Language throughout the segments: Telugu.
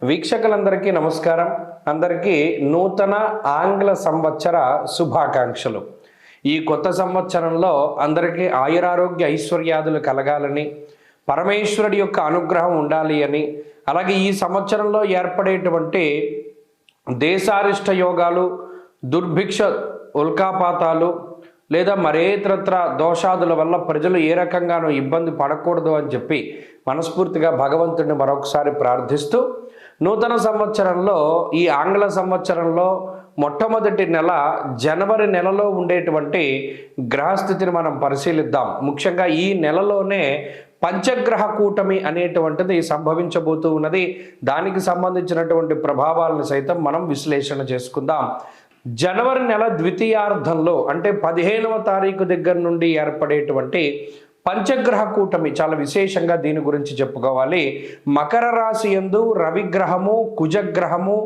వీక్షకులందరికీ నమస్కారం. అందరికీ నూతన ఆంగ్ల సంవత్సర శుభాకాంక్షలు. ఈ కొత్త సంవత్సరంలో అందరికీ ఆయురారోగ్య ఐశ్వర్యాదులు కలగాలని, పరమేశ్వరుడి యొక్క అనుగ్రహం ఉండాలి అని, అలాగే ఈ సంవత్సరంలో ఏర్పడేటువంటి దేశారిష్ట యోగాలు, దుర్భిక్ష ఉల్కాపాతాలు లేదా మరేతరత్ర దోషాదుల వల్ల ప్రజలు ఏ రకంగానూ ఇబ్బంది పడకూడదు అని చెప్పి మనస్ఫూర్తిగా భగవంతుడిని మరొకసారి ప్రార్థిస్తూ, నూతన సంవత్సరంలో ఈ ఆంగ్ల సంవత్సరంలో మొట్టమొదటి నెల జనవరి నెలలో ఉండేటువంటి గ్రహస్థితిని మనం పరిశీలిద్దాం. ముఖ్యంగా ఈ నెలలోనే పంచగ్రహ కూటమి అనేటువంటిది సంభవించబోతూ ఉన్నది. దానికి సంబంధించినటువంటి ప్రభావాలను సైతం మనం విశ్లేషణ చేసుకుందాం. జనవరి నెల ద్వితీయార్థంలో అంటే 15వ తారీఖు దగ్గర నుండి ఏర్పడేటువంటి పంచగ్రహ కూటమి చాలా విశేషంగా దీని గురించి చెప్పుకోవాలి. మకర రాశి యందు రవిగ్రహము, కుజగ్రహము,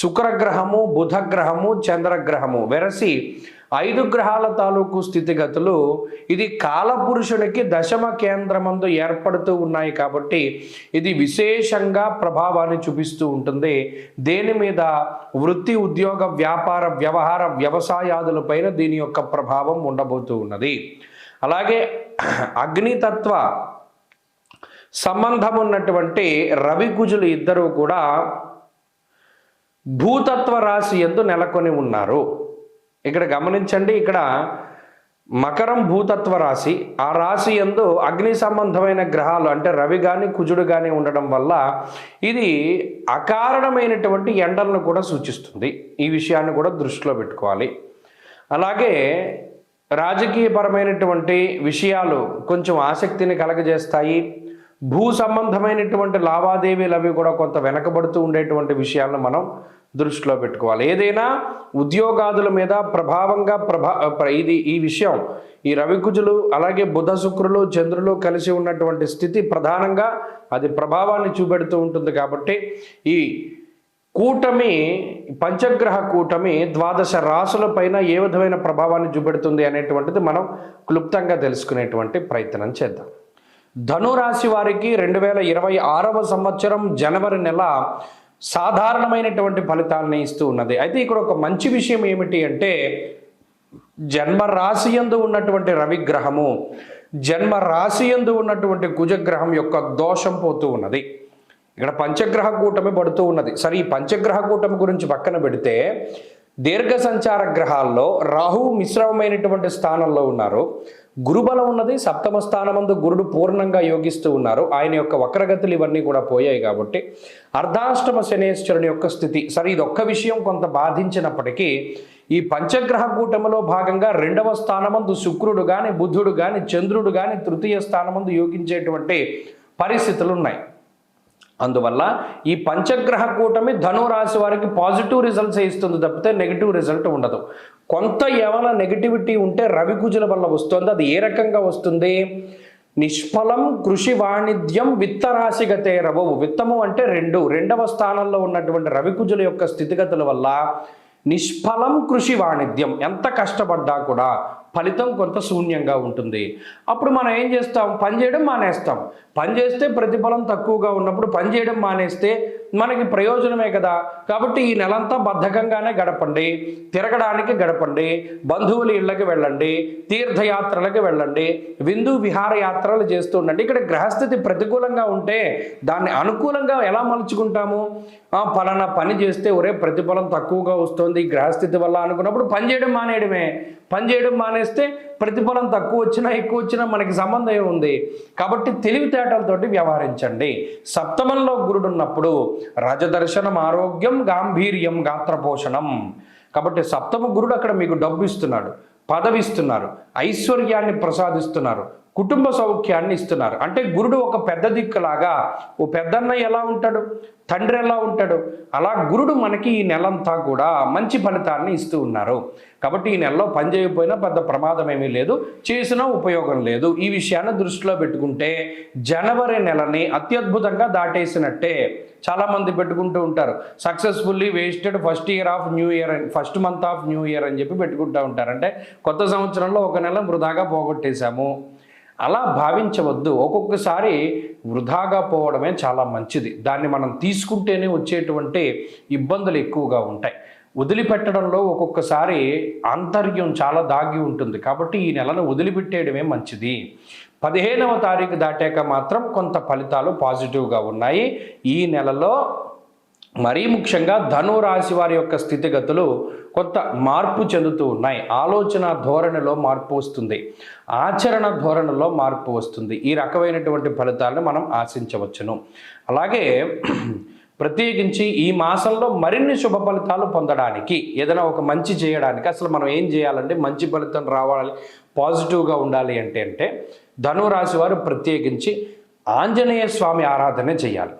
శుక్రగ్రహము, బుధగ్రహము, చంద్రగ్రహము వెరసి 5 గ్రహాల తాలూకు స్థితిగతులు ఇది కాలపురుషునికి దశమ కేంద్రమందు ఏర్పడుతూ ఉన్నాయి. కాబట్టి ఇది విశేషంగా ప్రభావాన్ని చూపిస్తూ ఉంటుంది. దేని మీద? వృత్తి, ఉద్యోగ, వ్యాపార, వ్యవహార, వ్యవసాయాదులపైన దీని యొక్క ప్రభావం ఉండబోతూ ఉన్నది. అలాగే అగ్నితత్వ సంబంధం ఉన్నటువంటి రవి కుజులు ఇద్దరూ కూడా భూతత్వ రాశి యందు నెలకొని ఉన్నారు. ఇక్కడ గమనించండి, ఇక్కడ మకరం భూతత్వ రాశి, ఆ రాశి యందు అగ్ని సంబంధమైన గ్రహాలు అంటే రవి కానీ కుజుడు కానీ ఉండడం వల్ల ఇది అకారణమైనటువంటి ఎండలను కూడా సూచిస్తుంది. ఈ విషయాన్ని కూడా దృష్టిలో పెట్టుకోవాలి. అలాగే రాజకీయపరమైనటువంటి విషయాలు కొంచెం ఆసక్తిని కలగజేస్తాయి. భూ సంబంధమైనటువంటి లావాదేవీలు అవి కూడా కొంత వెనకబడుతూ ఉండేటువంటి విషయాలను మనం దృష్టిలో పెట్టుకోవాలి. ఏదైనా ఉద్యోగాదుల మీద ప్రభావంగా ఈ విషయం ఈ రవికుజులు అలాగే బుధ శుక్రులు చంద్రులు కలిసి ఉన్నటువంటి స్థితి ప్రధానంగా అది ప్రభావాన్ని చూపెడుతూ ఉంటుంది. కాబట్టి ఈ కూటమి పంచగ్రహ కూటమి 12 రాశుల పైన ఏ విధమైన ప్రభావాన్ని చూపెడుతుంది అనేటువంటిది మనం క్లుప్తంగా తెలుసుకునేటువంటి ప్రయత్నం చేద్దాం. ధనురాశి వారికి 2026వ సంవత్సరం జనవరి నెల సాధారణమైనటువంటి ఫలితాలని ఇస్తూ ఉన్నది. అయితే ఇక్కడ ఒక మంచి విషయం ఏమిటి అంటే, జన్మ రాశి యందు ఉన్నటువంటి రవిగ్రహము, జన్మ రాశి యందు ఉన్నటువంటి కుజగ్రహం యొక్క దోషం పోతూ ఉన్నది. ఇక్కడ పంచగ్రహ కూటమి పడుతూ ఉన్నది. సరే, ఈ పంచగ్రహ కూటమి గురించి పక్కన పెడితే దీర్ఘ సంచార గ్రహాల్లో రాహువు మిశ్రమమైనటువంటి స్థానంలో ఉన్నారు. గురుబలం ఉన్నది. సప్తమ స్థానమందు గురుడు పూర్ణంగా యోగిస్తూ ఉన్నారు. ఆయన యొక్క వక్రగతులు ఇవన్నీ కూడా పోయాయి. కాబట్టి అర్ధాష్టమ శనేశ్వరుని యొక్క స్థితి. సరే, ఇది ఒక్క విషయం కొంత బాధించినప్పటికీ ఈ పంచగ్రహ కూటమిలో భాగంగా 2వ స్థానమందు శుక్రుడు కానీ బుధుడు కానీ చంద్రుడు కానీ తృతీయ స్థానమందు యోగించేటువంటి పరిస్థితులు ఉన్నాయి. అందువల్ల ఈ పంచగ్రహ కూటమి ధనురాశి వారికి పాజిటివ్ రిజల్ట్స్ ఇస్తుంది తప్పితే నెగిటివ్ రిజల్ట్ ఉండదు. కొంత ఏమైనా నెగిటివిటీ ఉంటే రవి కుజుల వల్ల వస్తుంది. అది ఏ రకంగా వస్తుంది? నిష్ఫలం కృషి వాణిజ్యం విత్తరాశిగతే రవవు. విత్తము అంటే 2వ స్థానంలో ఉన్నటువంటి రవి కుజుల యొక్క స్థితిగతుల వల్ల నిష్ఫలం కృషి వాణిజ్యం, ఎంత కష్టపడ్డా కూడా ఫలితం కొంత శూన్యంగా ఉంటుంది. అప్పుడు మనం ఏం చేస్తాం? పని చేయడం మానేస్తాం. పని చేస్తే ప్రతిఫలం తక్కువగా ఉన్నప్పుడు పని చేయడం మానేస్తే మనకి ప్రయోజనమే కదా. కాబట్టి ఈ నెలంతా బద్ధకంగానే గడపండి, తిరగడానికి గడపండి, బంధువుల ఇళ్ళకి వెళ్ళండి, తీర్థయాత్రలకు వెళ్ళండి, విందు విహారయాత్రలు చేస్తూ ఉండండి. ఇక్కడ గ్రహస్థితి ప్రతికూలంగా ఉంటే దాన్ని అనుకూలంగా ఎలా మలుచుకుంటాము? ఫలానా పని చేస్తే ఒరే ప్రతిఫలం తక్కువగా వస్తుంది గ్రహస్థితి వల్ల అనుకున్నప్పుడు పని చేయడం మానేయడమే. పని చేయడం మానేస్తే ప్రతిఫలం తక్కువ వచ్చినా ఎక్కువ వచ్చినా మనకి సంబంధం ఉంది. కాబట్టి తెలివితేటలతోటి వ్యవహరించండి. సప్తమంలో గురుడు ఉన్నప్పుడు రాజదర్శనం, ఆరోగ్యం, గాంభీర్యం, గాత్రపోషణం. కాబట్టి సప్తమ గురుడు అక్కడ మీకు డబ్బు ఇస్తున్నాడు, పదవి ఇస్తున్నారు, ఐశ్వర్యాన్ని ప్రసాదిస్తున్నారు, కుటుంబ సౌఖ్యాన్ని ఇస్తున్నారు. అంటే గురుడు ఒక పెద్ద దిక్కులాగా, ఓ పెద్దన్న ఎలా ఉంటాడు, తండ్రి ఎలా ఉంటాడు, అలా గురుడు మనకి ఈ నెలంతా కూడా మంచి ఫలితాన్ని ఇస్తూ ఉన్నారు. కాబట్టి ఈ నెలలో పని చేయకపోయినా పెద్ద ప్రమాదం ఏమీ లేదు, చేసినా ఉపయోగం లేదు. ఈ విషయాన్ని దృష్టిలో పెట్టుకుంటే జనవరి నెలని అత్యద్భుతంగా దాటేసినట్టే. చాలామంది పెట్టుకుంటూ ఉంటారు successfully wasted first year of new year అని, first month of new year అని చెప్పి పెట్టుకుంటూ ఉంటారు. అంటే కొత్త సంవత్సరంలో ఒక నెల వృధాగా పోగొట్టేశాము అలా భావించవద్దు. ఒక్కొక్కసారి వృధాగా పోవడమే చాలా మంచిది. దాన్ని మనం తీసుకుంటేనే వచ్చేటువంటి ఇబ్బందులు ఎక్కువగా ఉంటాయి. వదిలిపెట్టడంలో ఒక్కొక్కసారి ఆంతర్యం చాలా దాగి ఉంటుంది. కాబట్టి ఈ నెలను వదిలిపెట్టేయడమే మంచిది. 15వ తారీఖు దాటాక మాత్రం కొంత ఫలితాలు పాజిటివ్గా ఉన్నాయి. ఈ నెలలో మరీ ముఖ్యంగా ధను రాశి వారి యొక్క స్థితిగతులు కొంత మార్పు చెందుతూ ఉన్నాయి. ఆలోచన ధోరణిలో మార్పు వస్తుంది, ఆచరణ ధోరణిలో మార్పు వస్తుంది. ఈ రకమైనటువంటి ఫలితాలను మనం ఆశించవచ్చును. అలాగే ప్రత్యేకించి ఈ మాసంలో మరిన్ని శుభ ఫలితాలు పొందడానికి, ఏదైనా ఒక మంచి చేయడానికి అసలు మనం ఏం చేయాలంటే మంచి ఫలితం రావాలి, పాజిటివ్గా ఉండాలి అంటే ధనురాశి వారు ప్రత్యేకించి ఆంజనేయ స్వామి ఆరాధన చేయాలి.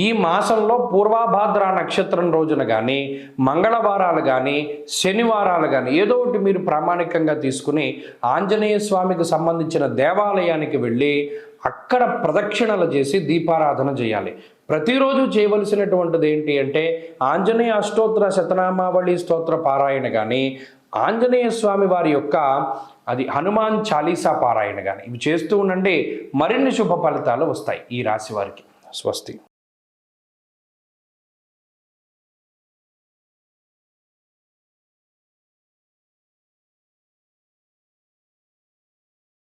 ఈ మాసంలో పూర్వభాద్ర నక్షత్రం రోజున కానీ, మంగళవారాలు కానీ, శనివారాలు కానీ ఏదో ఒకటి మీరు ప్రామాణికంగా తీసుకుని ఆంజనేయ స్వామికి సంబంధించిన దేవాలయానికి వెళ్ళి అక్కడ ప్రదక్షిణలు చేసి దీపారాధన చేయాలి. ప్రతిరోజు చేయవలసినటువంటిది ఏంటి అంటే ఆంజనేయ అష్టోత్తర శతనామావళి స్తోత్ర పారాయణ కానీ, ఆంజనేయ స్వామి వారి యొక్క హనుమాన్ చాలీసా పారాయణ కానీ ఇవి చేస్తూ ఉండండి. మరిన్ని శుభ ఫలితాలు వస్తాయి ఈ రాశి వారికి. స్వస్తి.